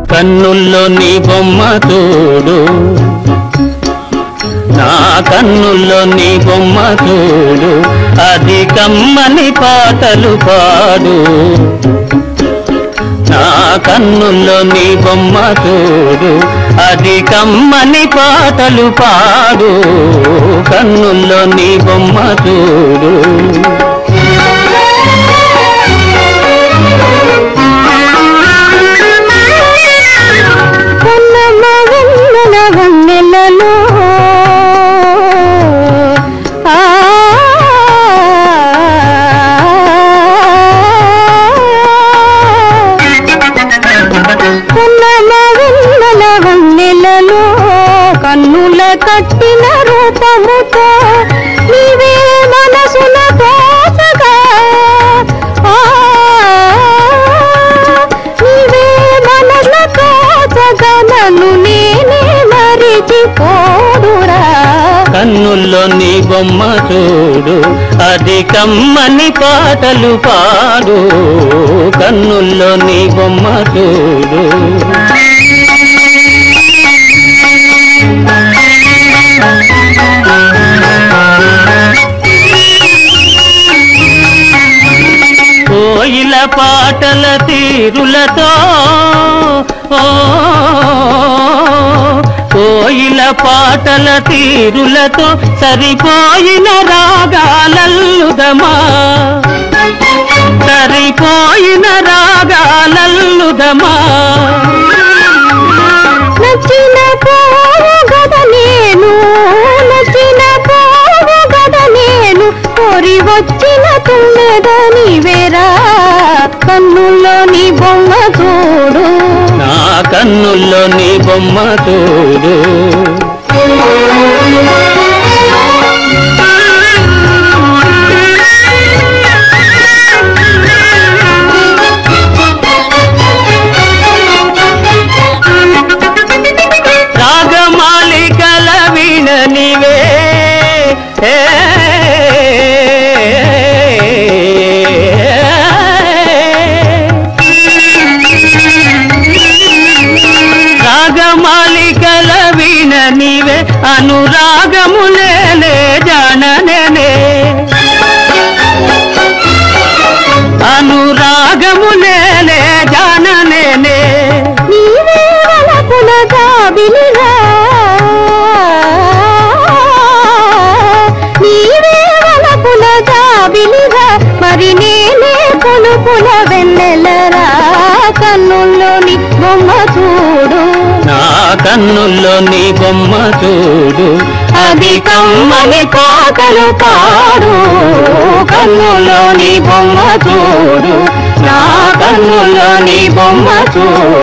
కన్నుల్లో నీ బొమ్మ చూడు, నా కన్నుల్లో నీ బొమ్మ చూడు, అది కమ్మని పాటలు పాడు. నా కన్నుల్లో నీ బొమ్మ చూడు, అది కమ్మని పాటలు పాడు. కన్నుల్లో నీ బొమ్మ చూడు. కన్నుల కట్టిన రూపముతో నీవే మనసున తోచగా, నీవే మనసున తోచగా నన్ను నేనే మరిచిపోదురా. కన్నుల్లో నీ బొమ్మ చూడు, అది కమ్మని పాటలు పాడు. కన్నుల్లో నీ బొమ్మ చూడు. కోయిల పాటల తీరులతో, కోయిల పాటల తీరులతో సరిపోయిన రాగాలల్లుదమా, సరిపోయిన రాగాలల్లుదమా. నచ్చిన పోవు గద నేను, నచ్చిన పోవు గద నేను, కోరి వచ్చిన తుమ్మెదని వేరా. కన్నుల్లో నీ బొమ్మ చూడు, నా కన్నుల్లో నీ బొమ్మ చూడు. రాగమాలికల వీణ నీవే, రాగమాలికల వీణ నీవే, అనురాగములేలే జాననే, అనురాగములేలే జాననే. నీవే వలపుల జాబిలిగా, నీవే వలపుల జాబిలిగా, మరి నేనే కొలుపుల వెన్నెలరా. కన్నుల్లో నీ బొమ్మ చూడు, నా కన్నుల్లో నీ బొమ్మ చూడు, అది కమ్మని పాటలు పాడు. కన్నుల్లో నీ బొమ్మ చూడు, నా కన్నుల్లో నీ బొమ్మ చూడు.